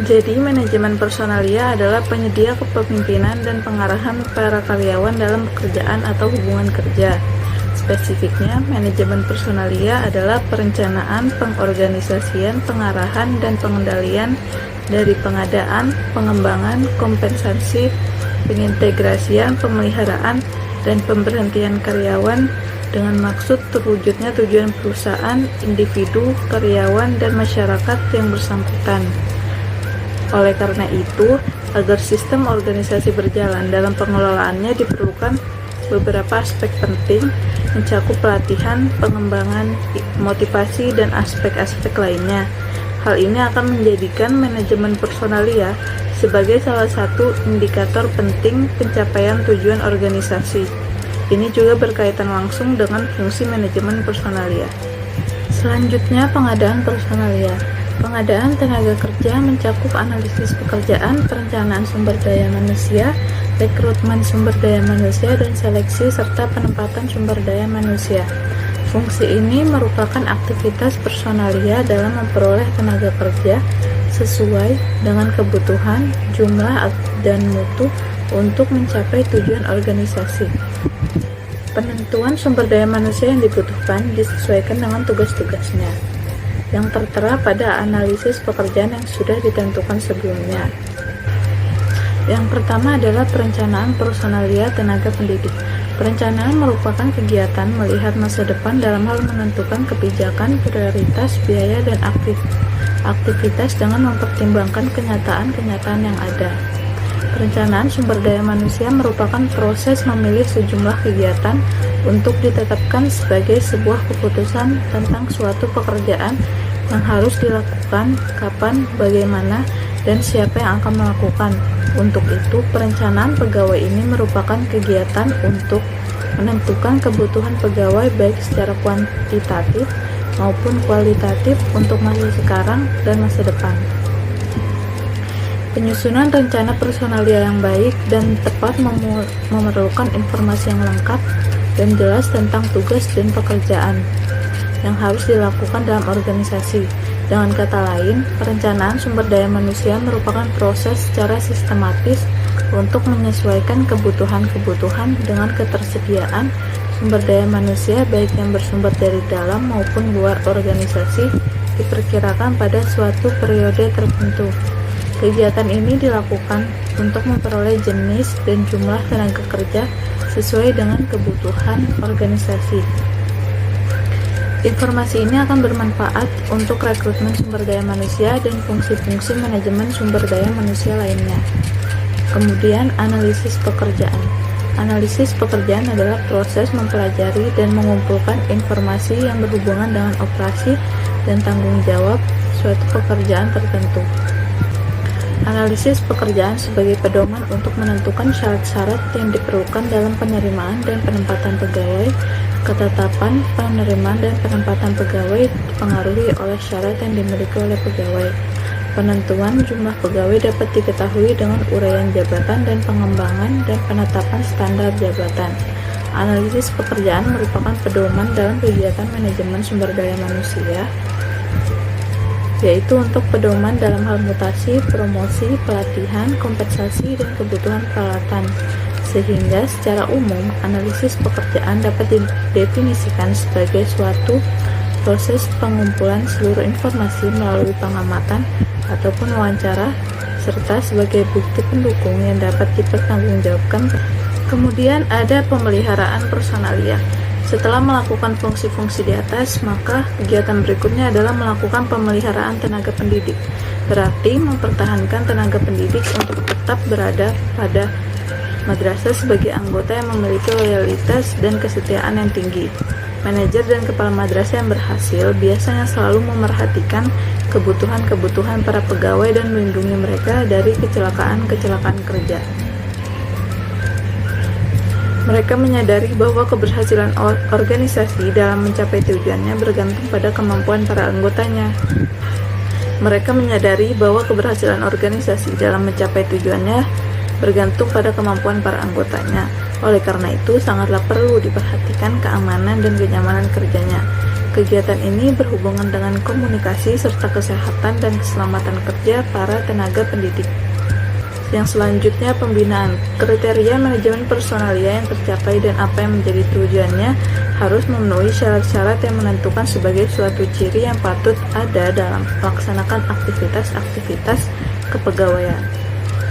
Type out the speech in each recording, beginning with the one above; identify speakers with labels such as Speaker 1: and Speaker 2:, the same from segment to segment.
Speaker 1: Jadi, manajemen personalia adalah penyedia kepemimpinan dan pengarahan para karyawan dalam pekerjaan atau hubungan kerja. Spesifiknya, manajemen personalia adalah perencanaan, pengorganisasian, pengarahan, dan pengendalian dari pengadaan, pengembangan, kompensasi, pengintegrasian, pemeliharaan, dan pemberhentian karyawan dengan maksud terwujudnya tujuan perusahaan, individu, karyawan, dan masyarakat yang bersangkutan. Oleh karena itu, agar sistem organisasi berjalan dalam pengelolaannya diperlukan beberapa aspek penting, mencakup pelatihan, pengembangan, motivasi, dan aspek-aspek lainnya. Hal ini akan menjadikan manajemen personalia sebagai salah satu indikator penting pencapaian tujuan organisasi. Ini juga berkaitan langsung dengan fungsi manajemen personalia. Selanjutnya, pengadaan personalia. Pengadaan tenaga kerja mencakup analisis pekerjaan, perencanaan sumber daya manusia, rekrutmen sumber daya manusia, dan seleksi serta penempatan sumber daya manusia. Fungsi ini merupakan aktivitas personalia dalam memperoleh tenaga kerja sesuai dengan kebutuhan, jumlah, dan mutu untuk mencapai tujuan organisasi. Penentuan sumber daya manusia yang dibutuhkan disesuaikan dengan tugas-tugasnya, yang tertera pada analisis pekerjaan yang sudah ditentukan sebelumnya. Yang pertama adalah perencanaan personalia tenaga pendidik. Perencanaan merupakan kegiatan melihat masa depan dalam hal menentukan kebijakan, prioritas, biaya, dan aktivitas dengan mempertimbangkan kenyataan-kenyataan yang ada. Perencanaan sumber daya manusia merupakan proses memilih sejumlah kegiatan untuk ditetapkan sebagai sebuah keputusan tentang suatu pekerjaan yang harus dilakukan, kapan, bagaimana, dan siapa yang akan melakukan. Untuk itu, perencanaan pegawai ini merupakan kegiatan untuk menentukan kebutuhan pegawai baik secara kuantitatif maupun kualitatif untuk masa sekarang dan masa depan. Penyusunan rencana personalia yang baik dan tepat memerlukan informasi yang lengkap dan jelas tentang tugas dan pekerjaan yang harus dilakukan dalam organisasi. Dengan kata lain, perencanaan sumber daya manusia merupakan proses secara sistematis untuk menyesuaikan kebutuhan-kebutuhan dengan ketersediaan sumber daya manusia baik yang bersumber dari dalam maupun luar organisasi diperkirakan pada suatu periode tertentu. Kegiatan ini dilakukan untuk memperoleh jenis dan jumlah tenaga kerja sesuai dengan kebutuhan organisasi. Informasi ini akan bermanfaat untuk rekrutmen sumber daya manusia dan fungsi-fungsi manajemen sumber daya manusia lainnya. Kemudian, analisis pekerjaan. Analisis pekerjaan adalah proses mempelajari dan mengumpulkan informasi yang berhubungan dengan operasi dan tanggung jawab suatu pekerjaan tertentu. Analisis pekerjaan sebagai pedoman untuk menentukan syarat-syarat yang diperlukan dalam penerimaan dan penempatan pegawai. Ketetapan, penerimaan, dan penempatan pegawai dipengaruhi oleh syarat yang dimiliki oleh pegawai. Penentuan jumlah pegawai dapat diketahui dengan uraian jabatan dan pengembangan dan penetapan standar jabatan. Analisis pekerjaan merupakan pedoman dalam kegiatan manajemen sumber daya manusia, yaitu untuk pedoman dalam hal mutasi, promosi, pelatihan, kompensasi, dan kebutuhan peralatan. Sehingga secara umum, analisis pekerjaan dapat didefinisikan sebagai suatu proses pengumpulan seluruh informasi melalui pengamatan ataupun wawancara, serta sebagai bukti pendukung yang dapat dipertanggungjawabkan. Kemudian ada pemeliharaan personalia. Setelah melakukan fungsi-fungsi di atas, maka kegiatan berikutnya adalah melakukan pemeliharaan tenaga pendidik. Berarti mempertahankan tenaga pendidik untuk tetap berada pada madrasah sebagai anggota yang memiliki loyalitas dan kesetiaan yang tinggi. Manajer dan kepala madrasah yang berhasil biasanya selalu memerhatikan kebutuhan-kebutuhan para pegawai dan melindungi mereka dari kecelakaan-kecelakaan kerja. Mereka menyadari bahwa keberhasilan organisasi dalam mencapai tujuannya bergantung pada kemampuan para anggotanya. Mereka menyadari bahwa keberhasilan organisasi dalam mencapai tujuannya bergantung pada kemampuan para anggotanya. Oleh karena itu, sangatlah perlu diperhatikan keamanan dan kenyamanan kerjanya. Kegiatan ini berhubungan dengan komunikasi serta kesehatan dan keselamatan kerja para tenaga pendidik. Yang selanjutnya, pembinaan. Kriteria manajemen personalia yang tercapai dan apa yang menjadi tujuannya harus memenuhi syarat-syarat yang menentukan sebagai suatu ciri yang patut ada dalam melaksanakan aktivitas-aktivitas kepegawaian.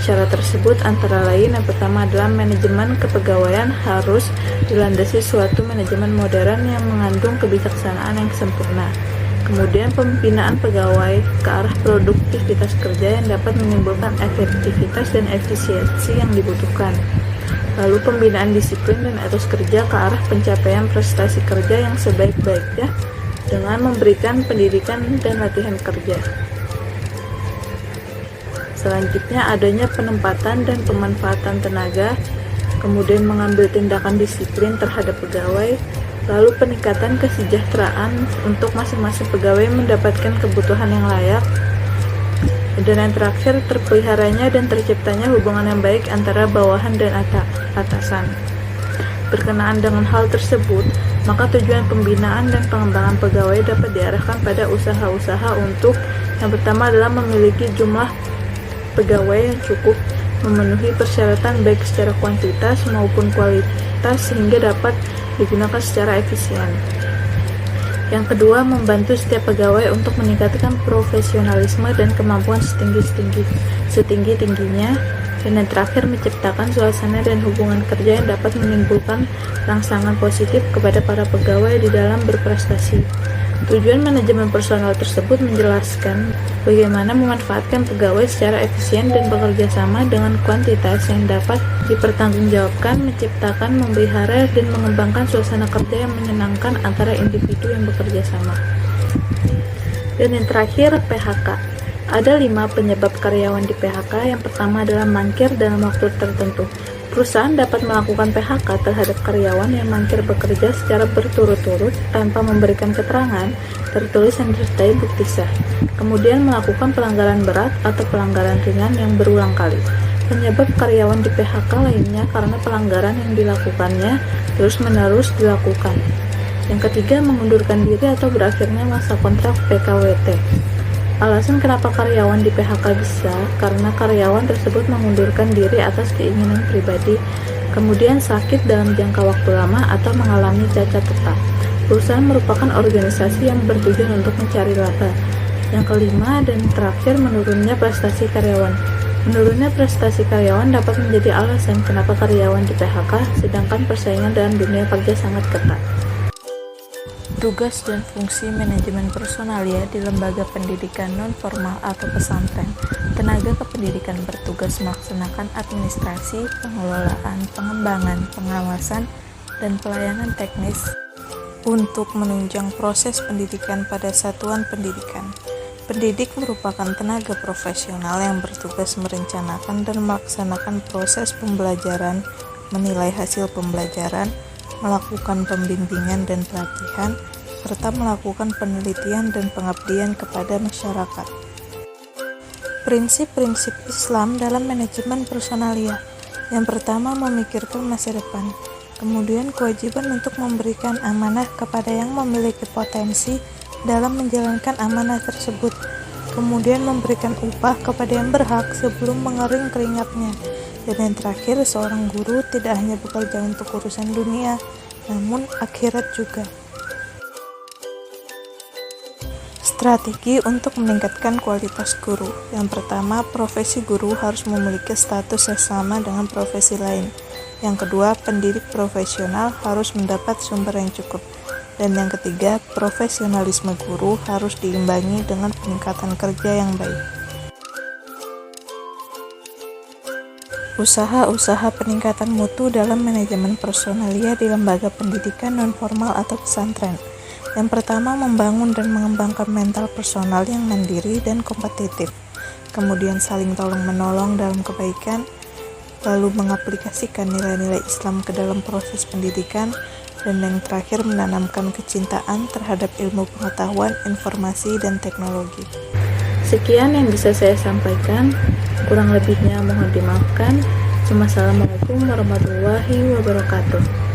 Speaker 1: Syarat tersebut antara lain, yang pertama adalah manajemen kepegawaian harus dilandasi suatu manajemen modern yang mengandung kebijaksanaan yang sempurna. Kemudian pembinaan pegawai ke arah produktivitas kerja yang dapat menimbulkan efektivitas dan efisiensi yang dibutuhkan. Lalu pembinaan disiplin dan etos kerja ke arah pencapaian prestasi kerja yang sebaik-baiknya dengan memberikan pendidikan dan latihan kerja. Selanjutnya adanya penempatan dan pemanfaatan tenaga, kemudian mengambil tindakan disiplin terhadap pegawai, lalu peningkatan kesejahteraan untuk masing-masing pegawai mendapatkan kebutuhan yang layak, dan yang terakhir terpeliharanya dan terciptanya hubungan yang baik antara bawahan dan atasan. Berkenaan dengan hal tersebut, maka tujuan pembinaan dan pengembangan pegawai dapat diarahkan pada usaha-usaha untuk yang pertama adalah memiliki jumlah pegawai yang cukup memenuhi persyaratan baik secara kuantitas maupun kualitas sehingga dapat digunakan secara efisien. Yang kedua, membantu setiap pegawai untuk meningkatkan profesionalisme dan kemampuan setinggi-tingginya. Dan yang terakhir, menciptakan suasana dan hubungan kerja yang dapat menimbulkan rangsangan positif kepada para pegawai di dalam berprestasi. Tujuan manajemen personal tersebut menjelaskan bagaimana memanfaatkan pegawai secara efisien dan bekerja sama dengan kuantitas yang dapat dipertanggungjawabkan, menciptakan, memelihara, dan mengembangkan suasana kerja yang menyenangkan antara individu yang bekerja sama. Dan yang terakhir, PHK. Ada 5 penyebab karyawan di PHK. Yang pertama adalah mangkir dalam waktu tertentu. Perusahaan dapat melakukan PHK terhadap karyawan yang mangkir bekerja secara berturut-turut tanpa memberikan keterangan tertulis yang disertai bukti sah. Kemudian melakukan pelanggaran berat atau pelanggaran ringan yang berulang kali. Penyebab karyawan di PHK lainnya karena pelanggaran yang dilakukannya terus-menerus dilakukan. Yang ketiga, mengundurkan diri atau berakhirnya masa kontrak PKWT. Alasan kenapa karyawan di PHK bisa karena karyawan tersebut mengundurkan diri atas keinginan pribadi, kemudian sakit dalam jangka waktu lama atau mengalami cacat tetap. Perusahaan merupakan organisasi yang bertujuan untuk mencari laba. Yang kelima dan terakhir, menurunnya prestasi karyawan. Menurunnya prestasi karyawan dapat menjadi alasan kenapa karyawan di PHK, sedangkan persaingan dalam dunia kerja sangat ketat. Tugas dan fungsi manajemen personalia di lembaga pendidikan non-formal atau pesantren. Tenaga kependidikan bertugas melaksanakan administrasi, pengelolaan, pengembangan, pengawasan, dan pelayanan teknis untuk menunjang proses pendidikan pada satuan pendidikan. Pendidik merupakan tenaga profesional yang bertugas merencanakan dan melaksanakan proses pembelajaran, menilai hasil pembelajaran, melakukan pembimbingan dan pelatihan, serta melakukan penelitian dan pengabdian kepada masyarakat. Prinsip-prinsip Islam dalam manajemen personalia. Yang pertama, memikirkan masa depan. Kemudian, kewajiban untuk memberikan amanah kepada yang memiliki potensi dalam menjalankan amanah tersebut. Kemudian, memberikan upah kepada yang berhak sebelum mengering keringatnya. Dan yang terakhir, seorang guru tidak hanya bekerja untuk urusan dunia, namun akhirat juga. Strategi untuk meningkatkan kualitas guru. Yang pertama, profesi guru harus memiliki status yang sama dengan profesi lain. Yang kedua, pendidik profesional harus mendapat sumber yang cukup. Dan yang ketiga, profesionalisme guru harus diimbangi dengan peningkatan kerja yang baik. Usaha-usaha peningkatan mutu dalam manajemen personalia di lembaga pendidikan non-formal atau pesantren. Yang pertama, membangun dan mengembangkan mental personal yang mandiri dan kompetitif. Kemudian saling tolong-menolong dalam kebaikan, lalu mengaplikasikan nilai-nilai Islam ke dalam proses pendidikan, dan yang terakhir menanamkan kecintaan terhadap ilmu pengetahuan, informasi, dan teknologi. Sekian yang bisa saya sampaikan, kurang lebihnya mohon dimaafkan. Wassalamualaikum warahmatullahi wabarakatuh.